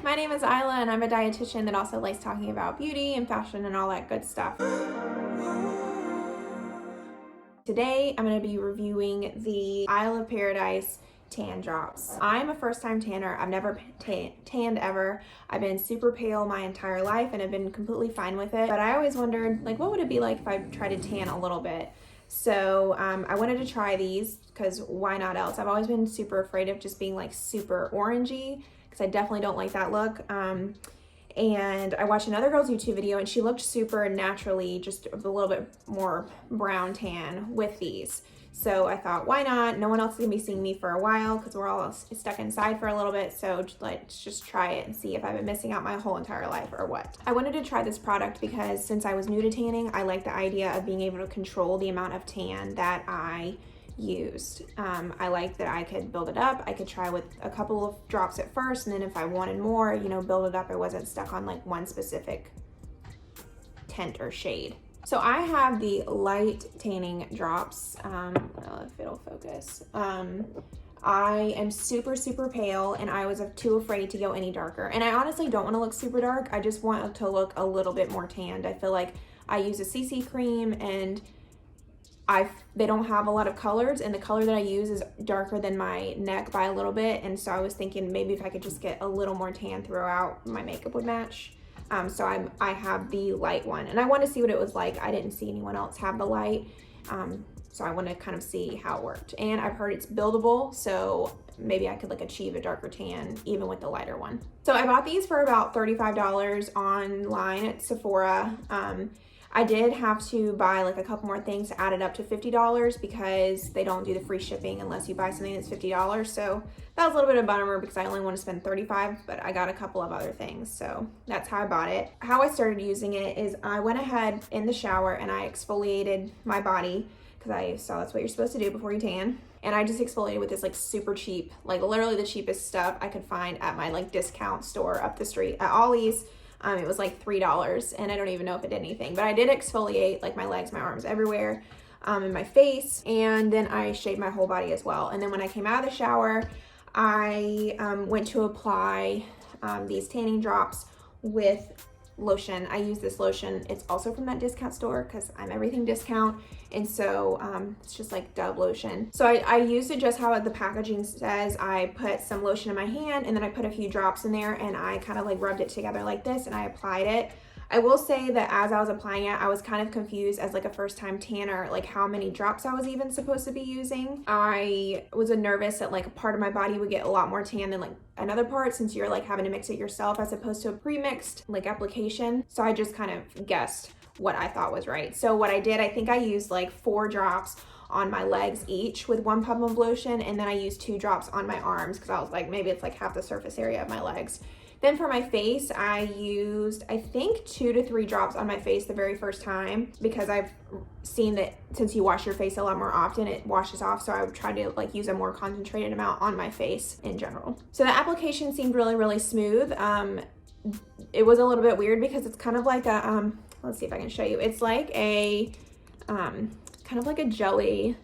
my name is Isla and I'm a dietitian that also likes talking about beauty and fashion and all that good stuff. Today I'm going to be reviewing the Isle of Paradise tan drops. I'm a first-time tanner. I've never tanned ever. I've been super pale my entire life and I've been completely fine with it. But I always wondered, like, what would it be like if I tried to tan a little bit? So I wanted to try these because why not else? I've always been super afraid of just being like super orangey because I definitely don't like that look. And I watched another girl's YouTube video and she looked super naturally, just a little bit more brown tan with these. So I thought, why not? No one else is gonna be seeing me for a while because we're all stuck inside for a little bit. So let's just try it and see if I've been missing out my whole entire life or what. I wanted to try this product because since I was new to tanning, I like the idea of being able to control the amount of tan that I used. I like that I could build it up. I could try with a couple of drops at first, and then if I wanted more, you know, build it up. I wasn't stuck on like one specific tint or shade. So I have the light tanning drops. I don't know if it'll focus. I am super pale and I was too afraid to go any darker. And I honestly don't want to look super dark. I just want to look a little bit more tanned. I feel like I use a CC cream and they don't have a lot of colors, and the color that I use is darker than my neck by a little bit. And so I was thinking maybe if I could just get a little more tan throughout, my makeup would match. So I have the light one and I want to see what it was like. I didn't see anyone else have the light. So I want to kind of see how it worked. And I've heard it's buildable, so maybe I could like achieve a darker tan even with the lighter one. So I bought these for about $35 online at Sephora. I did have to buy like a couple more things to add it up to $50 because they don't do the free shipping unless you buy something that's $50. So that was a little bit of a bummer because I only want to spend $35, but I got a couple of other things. So that's how I bought it. How I started using it is I went ahead in the shower and I exfoliated my body because I saw that's what you're supposed to do before you tan. And I just exfoliated with this like super cheap, like literally the cheapest stuff I could find at my like discount store up the street at Ollie's. It was like $3 and I don't even know if it did anything, but I did exfoliate like my legs, my arms, everywhere, and my face, and then I shaved my whole body as well. And then when I came out of the shower, I went to apply these tanning drops with lotion. I use this lotion. It's also from that discount store because I'm everything discount. And so it's just like Dove lotion. So I used it just how the packaging says. I put some lotion in my hand and then I put a few drops in there and I kind of like rubbed it together like this and I applied it. I will say that as I was applying it, I was kind of confused as like a first time tanner, like how many drops I was even supposed to be using. I was nervous that like a part of my body would get a lot more tan than like another part since you're like having to mix it yourself as opposed to a pre-mixed like application. So I just kind of guessed what I thought was right. So what I did, I think I used like 4 drops on my legs each with 1 pump of lotion, and then I used 2 drops on my arms because I was like, maybe it's like half the surface area of my legs. Then for my face, I used, I think 2 to 3 drops on my face the very first time because I've seen that since you wash your face a lot more often, it washes off. So I would try to like use a more concentrated amount on my face in general. So the application seemed really smooth. It was a little bit weird because it's kind of like a, let's see if I can show you. It's like a, kind of like a jelly.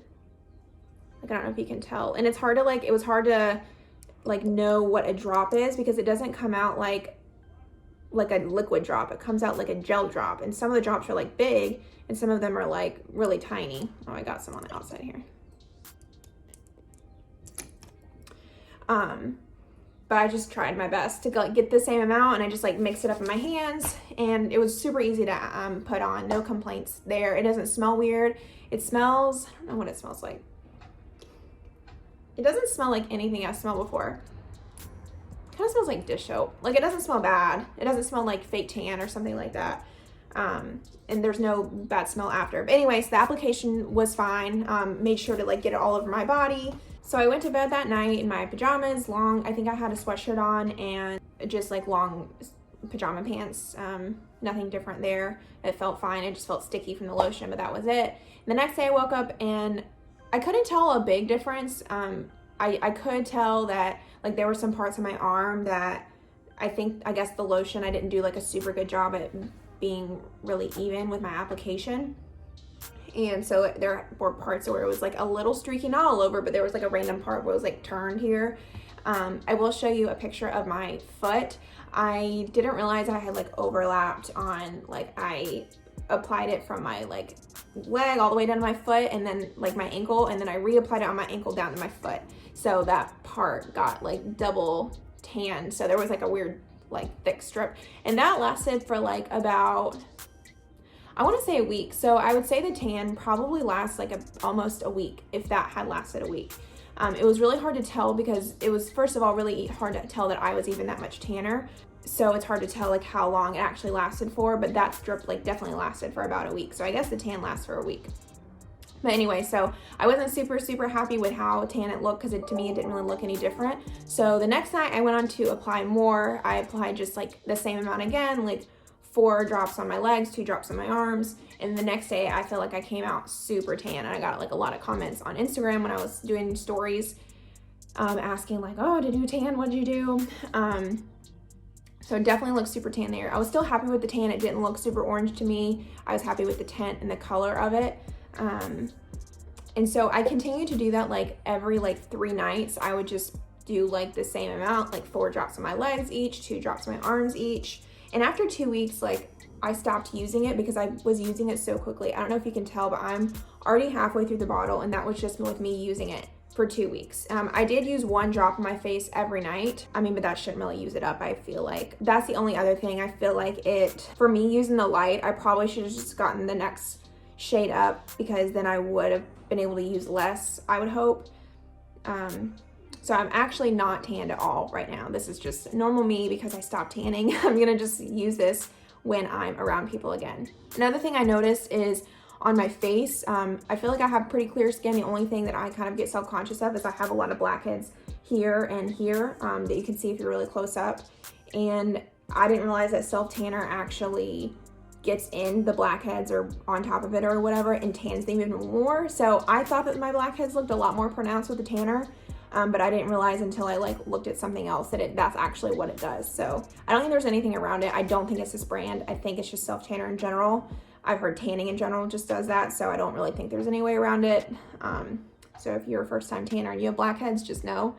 Like, I don't know if you can tell. And it's hard to like, it was hard to like know what a drop is because it doesn't come out like a liquid drop. It comes out like a gel drop, and some of the drops are like big and some of them are like really tiny. Oh, I got some on the outside here. But I just tried my best to get the same amount, and I just like mixed it up in my hands, and it was super easy to put on. No complaints there. It doesn't smell weird. It smells, I don't know what it smells like. It doesn't smell like anything I've smelled before. It kind of smells like dish soap. Like, it doesn't smell bad. It doesn't smell like fake tan or something like that. And there's no bad smell after. But anyways, the application was fine. Made sure to like get it all over my body. So I went to bed that night in my pajamas, I think I had a sweatshirt on and just like long pajama pants. Nothing different there. It felt fine. It just felt sticky from the lotion, but that was it. The next day I woke up and I couldn't tell a big difference. I could tell that like there were some parts of my arm that I guess the lotion, I didn't do like a super good job at being really even with my application. And so there were parts where it was like a little streaky, not all over, but there was like a random part where it was like turned here. I will show you a picture of my foot. I didn't realize I had like overlapped on, like I applied it from my like leg all the way down to my foot and then like my ankle, and then I reapplied it on my ankle down to my foot. So that part got like double tan. So there was like a weird like thick strip, and that lasted for like about, I want to say a week. So I would say the tan probably lasts like almost a week, if that had lasted a week. It was really hard to tell because it was, first of all, really hard to tell that I was even that much tanner. So it's hard to tell like how long it actually lasted for, but that strip like definitely lasted for about a week. So I guess the tan lasts for a week. But anyway, so I wasn't super happy with how tan it looked, because to me it didn't really look any different. So the next night I went on to apply more. I applied just like the same amount again, like 4 drops on my legs, 2 drops on my arms. And the next day I feel like I came out super tan, and I got like a lot of comments on Instagram when I was doing stories asking like, oh, did you tan? What did you do? So it definitely looks super tan there. I was still happy with the tan. It didn't look super orange to me. I was happy with the tint and the color of it. And so I continued to do that like every like 3 nights. I would just do like the same amount, like 4 drops on my legs each, 2 drops on my arms each. And after 2 weeks, like I stopped using it because I was using it so quickly. I don't know if you can tell, but I'm already halfway through the bottle, and that was just with me using it for 2 weeks. I did use 1 drop on my face every night. I mean, but that shouldn't really use it up. I feel like that's the only other thing. I feel like for me using the light, I probably should have just gotten the next shade up, because then I would have been able to use less, I would hope. So I'm actually not tanned at all right now. This is just normal me because I stopped tanning. I'm gonna just use this when I'm around people again. Another thing I noticed is on my face, I feel like I have pretty clear skin. The only thing that I kind of get self-conscious of is I have a lot of blackheads here and here that you can see if you're really close up. And I didn't realize that self-tanner actually gets in the blackheads or on top of it or whatever and tans them even more. So I thought that my blackheads looked a lot more pronounced with the tanner, but I didn't realize until I like looked at something else that that's actually what it does. So I don't think there's anything around it. I don't think it's this brand. I think it's just self-tanner in general. I've heard tanning in general just does that, so I don't really think there's any way around it. So if you're a first-time tanner and you have blackheads, just know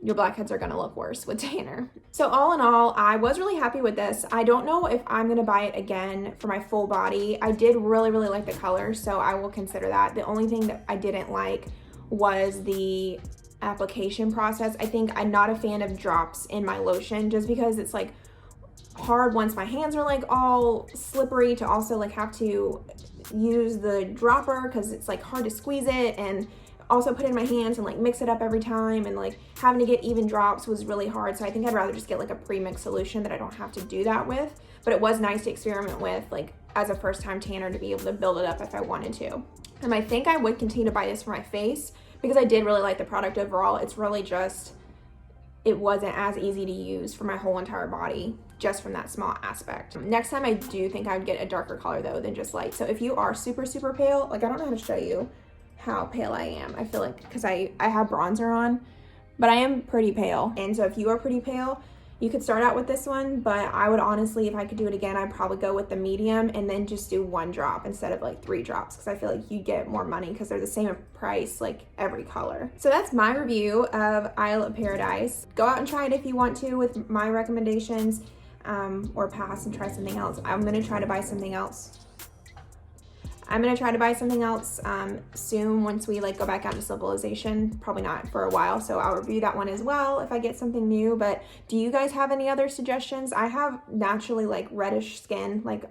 your blackheads are gonna look worse with tanner. So all in all, I was really happy with this. I don't know if I'm gonna buy it again for my full body. I did really like the color, so I will consider that. The only thing that I didn't like was the application process. I think I'm not a fan of drops in my lotion, just because it's like hard once my hands are like all slippery to also like have to use the dropper, because it's like hard to squeeze it and also put it in my hands and like mix it up every time, and like having to get even drops was really hard. So I think I'd rather just get like a pre-mixed solution that I don't have to do that with. But it was nice to experiment with, like as a first-time tanner, to be able to build it up if I wanted to. And I think I would continue to buy this for my face, because I did really like the product overall. It's really just, it wasn't as easy to use for my whole entire body, just from that small aspect. Next time I do think I would get a darker color though than just light. So if you are super pale, like I don't know how to show you how pale I am. I feel like, because I have bronzer on, but I am pretty pale. And so if you are pretty pale, you could start out with this one, but I would honestly, if I could do it again, I'd probably go with the medium and then just do 1 drop instead of like 3 drops, because I feel like you get more money because they're the same price, like every color. So that's my review of Isle of Paradise. Go out and try it if you want to with my recommendations, or pass and try something else. I'm gonna try to buy something else. Soon, once we like go back out to civilization. Probably not for a while, so I'll review that one as well if I get something new. But do you guys have any other suggestions? I have naturally like reddish skin, like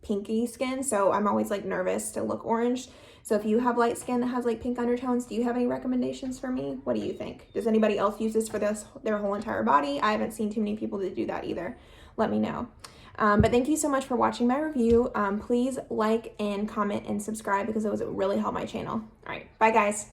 pinky skin, so I'm always like nervous to look orange. So if you have light skin that has like pink undertones, do you have any recommendations for me? What do you think? Does anybody else use this for their whole entire body? I haven't seen too many people that do that either. Let me know. But thank you so much for watching my review. Please like and comment and subscribe, because those really help my channel. All right, bye guys.